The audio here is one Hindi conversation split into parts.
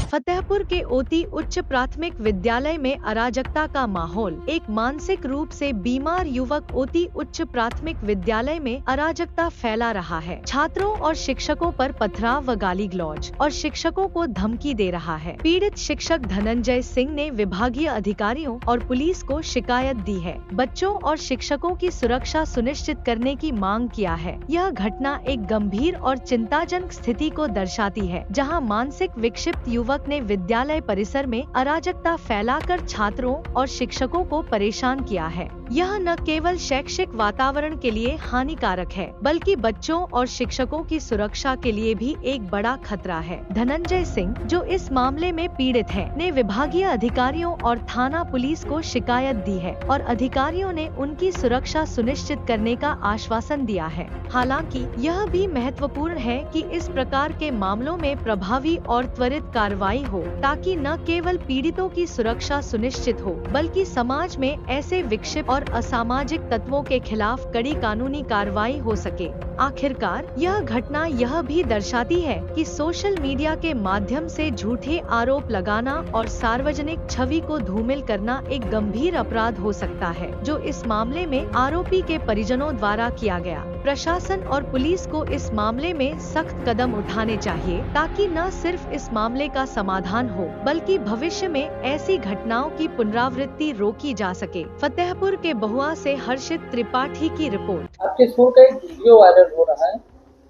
फतेहपुर के ओती उच्च प्राथमिक विद्यालय में अराजकता का माहौल। एक मानसिक रूप से बीमार युवक ओती उच्च प्राथमिक विद्यालय में अराजकता फैला रहा है। छात्रों और शिक्षकों पर पथराव व गाली गलौज और शिक्षकों को धमकी दे रहा है। पीड़ित शिक्षक धनंजय सिंह ने विभागीय अधिकारियों और पुलिस को शिकायत दी है। बच्चों और शिक्षकों की सुरक्षा सुनिश्चित करने की मांग किया है। यह घटना एक गंभीर और चिंताजनक स्थिति को दर्शाती है, जहां मानसिक विक्षिप्त युवक ने विद्यालय परिसर में अराजकता फैलाकर छात्रों और शिक्षकों को परेशान किया है। यह न केवल शैक्षिक वातावरण के लिए हानिकारक है, बल्कि बच्चों और शिक्षकों की सुरक्षा के लिए भी एक बड़ा खतरा है। धनंजय सिंह, जो इस मामले में पीड़ित है, ने विभागीय अधिकारियों और थाना पुलिस को शिकायत दी है और अधिकारियों ने उनकी सुरक्षा सुनिश्चित करने का आश्वासन दिया है। हालांकि यह भी महत्वपूर्ण है कि इस प्रकार के मामलों में प्रभावी और त्वरित कार्रवाई हो, ताकि न केवल पीड़ितों की सुरक्षा सुनिश्चित हो, बल्कि समाज में ऐसे विक्षिप्त और असामाजिक तत्वों के खिलाफ कड़ी कानूनी कार्रवाई हो सके। आखिरकार यह घटना यह भी दर्शाती है कि सोशल मीडिया के माध्यम से झूठे आरोप लगाना और सार्वजनिक छवि को धूमिल करना एक गंभीर अपराध हो सकता है, जो इस मामले में आरोपी के परिजनों द्वारा किया गया। प्रशासन और पुलिस को इस मामले में सख्त कदम उठाने चाहिए, ताकि न सिर्फ इस मामले का समाधान हो, बल्कि भविष्य में ऐसी घटनाओं की पुनरावृत्ति रोकी जा सके। फतेहपुर के बहुआ से हर्षित त्रिपाठी की रिपोर्ट। आपके स्कूल का एक वीडियो वायरल हो रहा है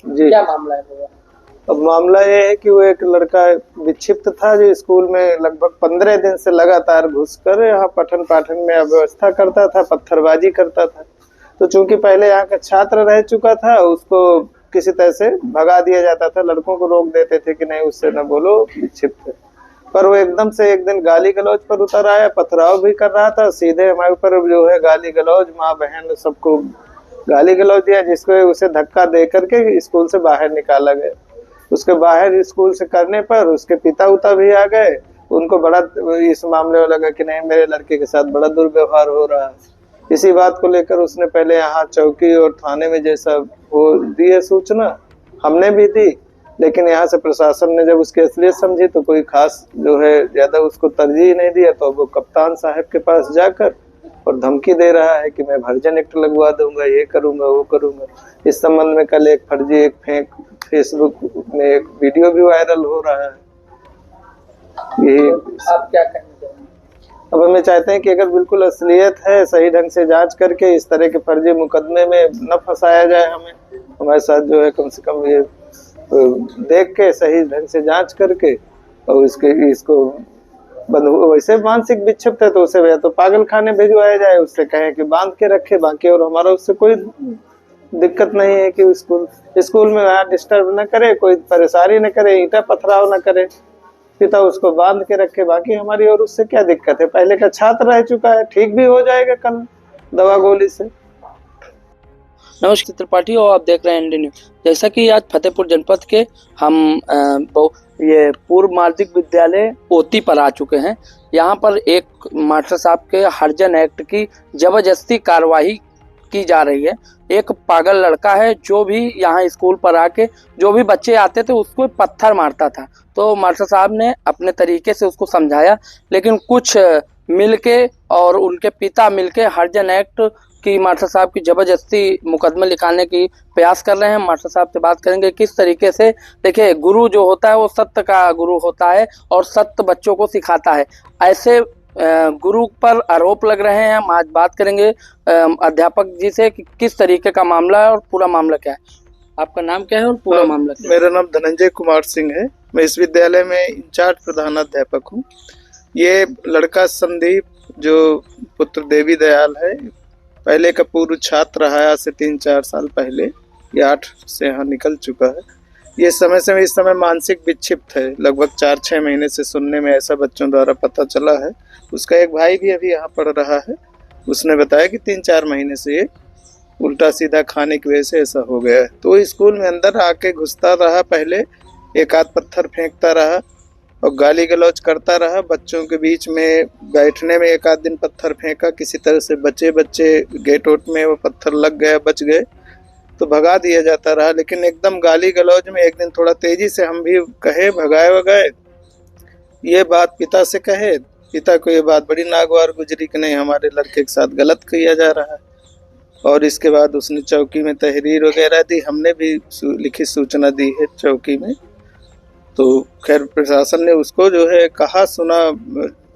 जी, क्या मामला है वो? अब मामला ये है कि वो एक लड़का विक्षिप्त था, जो स्कूल में लगभग 15 दिन से लगातार घुसकर यहाँ पठन पाठन में अव्यवस्था करता था, पत्थरबाजी करता था। तो चूंकि पहले यहाँ का छात्र रह चुका था, उसको किसी तरह से भगा दिया जाता था, लड़कों को रोक देते थे कि नहीं उससे न बोलो, विक्षिप्त है। पर वो एकदम से एक दिन गाली गलौज पर उतर आया, पथराव भी कर रहा था, सीधे हमारे ऊपर जो है गाली गलौज, माँ बहन सबको गाली गलौज दिया, जिसको उसे धक्का दे करके स्कूल से बाहर निकाला गया। उसके बाहर स्कूल से करने पर उसके पिता उता भी आ गए। उनको बड़ा इस मामले में लगा कि नहीं, मेरे लड़के के साथ बड़ा दुर्व्यवहार हो रहा है। इसी बात को लेकर उसने पहले यहाँ चौकी और थाने में जैसा वो दिए सूचना, हमने भी दी, लेकिन यहाँ से प्रशासन ने जब उसकी असलियत समझी तो कोई खास जो है ज्यादा उसको तरजीह नहीं दिया। तो वो कप्तान साहब के पास जाकर और धमकी दे रहा है कि मैं वर्जन एक्ट लगवा दूंगा, ये करूंगा, वो करूंगा। इस संबंध में कल एक फर्जी एक फेसबुक में एक वीडियो भी वायरल हो रहा है। यही आप क्या कहना चाहेंगे? अब हमें चाहते हैं कि अगर बिल्कुल असलियत है, सही ढंग से जांच करके इस तरह के फर्जी मुकदमे में न फंसाया जाए। हमारे साथ जो है कम से कम ये देख के सही ढंग से जांच करके और इसको वैसे मानसिक विक्षिप्त है तो उसे या तो पागल खाने भिजवाया जाए, उससे कहें कि बांध के रखे, बाकी और हमारा उससे कोई दिक्कत नहीं है कि स्कूल में वहाँ डिस्टर्ब न करे, कोई परेशानी न करे, ईंटा पथराव न करे, पिता उसको बांध के रखे, बाकी हमारी और उससे क्या दिक्कत है। पहले का छात्र रह चुका है, ठीक भी हो जाएगा कल दवा गोली से। नमस्कार त्रिपाठी, और आप देख रहे हैं इंडियन न्यूज। जैसा कि आज फतेहपुर जनपद के हम ये पूर्व माध्यमिक विद्यालय ओती पर आ चुके हैं। यहाँ पर एक मास्टर साहब के हर्जन एक्ट की जबरदस्ती कार्रवाई की जा रही है। एक पागल लड़का है जो भी यहाँ स्कूल पर आके जो भी बच्चे आते थे उसको पत्थर मारता था। तो मास्टर साहब ने अपने तरीके से उसको समझाया, लेकिन कुछ मिलके और उनके पिता मिलके हर्जन एक्ट कि मास्टर साहब की जबरदस्ती मुकदमे लिखाने की प्रयास कर रहे हैं। मास्टर साहब से बात करेंगे किस तरीके से। देखिए, गुरु जो होता है वो सत्य का गुरु होता है और सत्य बच्चों को सिखाता है। ऐसे गुरु पर आरोप लग रहे हैं। हम आज बात करेंगे अध्यापक जी से कि किस तरीके का मामला है और पूरा मामला क्या है। आपका नाम क्या है और पूरा मामला क्या है? मेरा नाम धनंजय कुमार सिंह है। मैं इस विद्यालय में इंचार्ज प्रधानाध्यापक हूँ। ये लड़का संदीप जो पुत्र देवी दयाल है, पहले का पूर्व छात्र रहा, आज से 3-4 साल पहले, ये 8 से यहाँ निकल चुका है। ये इस समय मानसिक विक्षिप्त है। लगभग 4-6 महीने से सुनने में ऐसा बच्चों द्वारा पता चला है। उसका एक भाई भी अभी यहाँ पढ़ रहा है, उसने बताया कि 3-4 महीने से ये उल्टा सीधा खाने की वजह से ऐसा हो गया है। तो स्कूल में अंदर आके घुसता रहा, पहले एक आध पत्थर फेंकता रहा और गाली गलौज करता रहा। बच्चों के बीच में बैठने में एक आध दिन पत्थर फेंका, किसी तरह से बच्चे गेट वोट में वो पत्थर लग गए, बच गए तो भगा दिया जाता रहा। लेकिन एकदम गाली गलौज में एक दिन थोड़ा तेजी से हम भी कहे, भगाए वगाए ये बात पिता से कहे, पिता को ये बात बड़ी नागवार गुजरी कि नहीं हमारे लड़के के साथ गलत किया जा रहा है। और इसके बाद उसने चौकी में तहरीर वगैरह दी, हमने भी लिखित सूचना दी है चौकी में। तो खैर प्रशासन ने उसको जो है कहा सुना,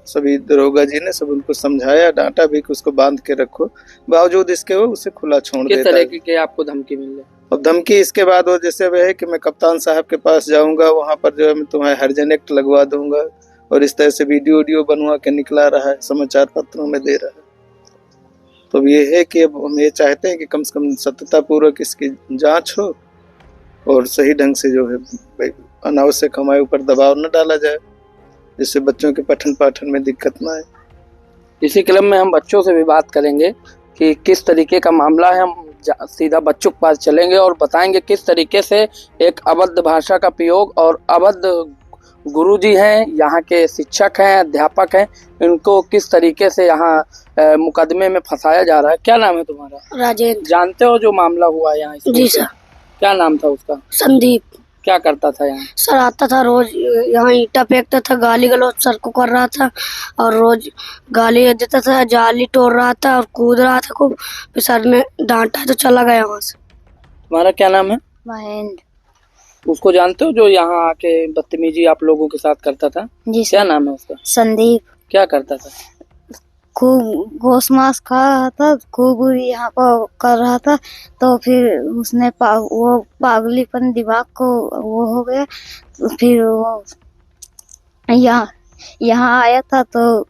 सभी दरोगा जी ने सब उनको समझाया, डांटा भी कि उसको बांध के रखो, बावजूद इसके वो उसे खुला छोड़ देता है। किस तरह की आपको धमकी मिल रही? और धमकी इसके बाद वो जैसे वह है कि मैं कप्तान साहब के पास जाऊंगा, वहां पर जो है मैं तुम्हें हरिजन एक्ट लगवा दूंगा, और इस तरह से वीडियो बनवा के निकला रहा है, समाचार पत्रों में दे रहा है। तो ये है कि अब हम ये चाहते हैं कि कम से कम सत्यता पूर्वक इसकी जांच हो और सही ढंग से जो है अनावश्यक हमारे ऊपर दबाव न डाला जाए, जिससे बच्चों के पठन पाठन में दिक्कत ना आए। इसी क्रम में हम बच्चों से भी बात करेंगे कि किस तरीके का मामला है। हम सीधा बच्चों के पास चलेंगे और बताएंगे किस तरीके से एक अभद्र भाषा का प्रयोग और अभद्र गुरुजी हैं, यहाँ के शिक्षक हैं, अध्यापक हैं, इनको किस तरीके से यहाँ मुकदमे में फंसाया जा रहा है। क्या नाम है तुम्हारा? राजेंद्र। जानते हो जो मामला हुआ यहाँ? जी सर। क्या नाम था उसका? संदीप। क्या करता था यहाँ? सर आता था रोज यहाँ ईंटा फेंकता था, गाली गलौज सर को कर रहा था और रोज गाली देता था, जाली तोड़ रहा था और कूद रहा था खूब। फिर सर ने डांटा तो चला गया वहाँ से। तुम्हारा क्या नाम है? महेंद्र। उसको जानते हो जो यहाँ आके बदतमीजी आप लोगों के साथ करता था? जी सर। क्या नाम है उसका? संदीप। क्या करता था? खूब घोस मांस खा रहा था, खूब यहाँ पर कर रहा था। तो फिर उसने वो पागलीपन दिमाग को वो हो गया। तो फिर वो यहाँ आया था। तो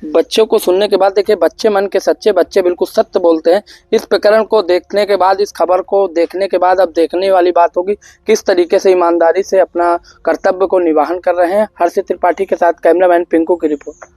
बच्चों को सुनने के बाद देखिए, बच्चे मन के सच्चे, बच्चे बिल्कुल सत्य बोलते हैं। इस प्रकरण को देखने के बाद, इस खबर को देखने के बाद अब देखने वाली बात होगी किस तरीके से ईमानदारी से अपना कर्तव्य को निवाहन कर रहे हैं। हर्षित त्रिपाठी के साथ कैमरामैन पिंकू की रिपोर्ट।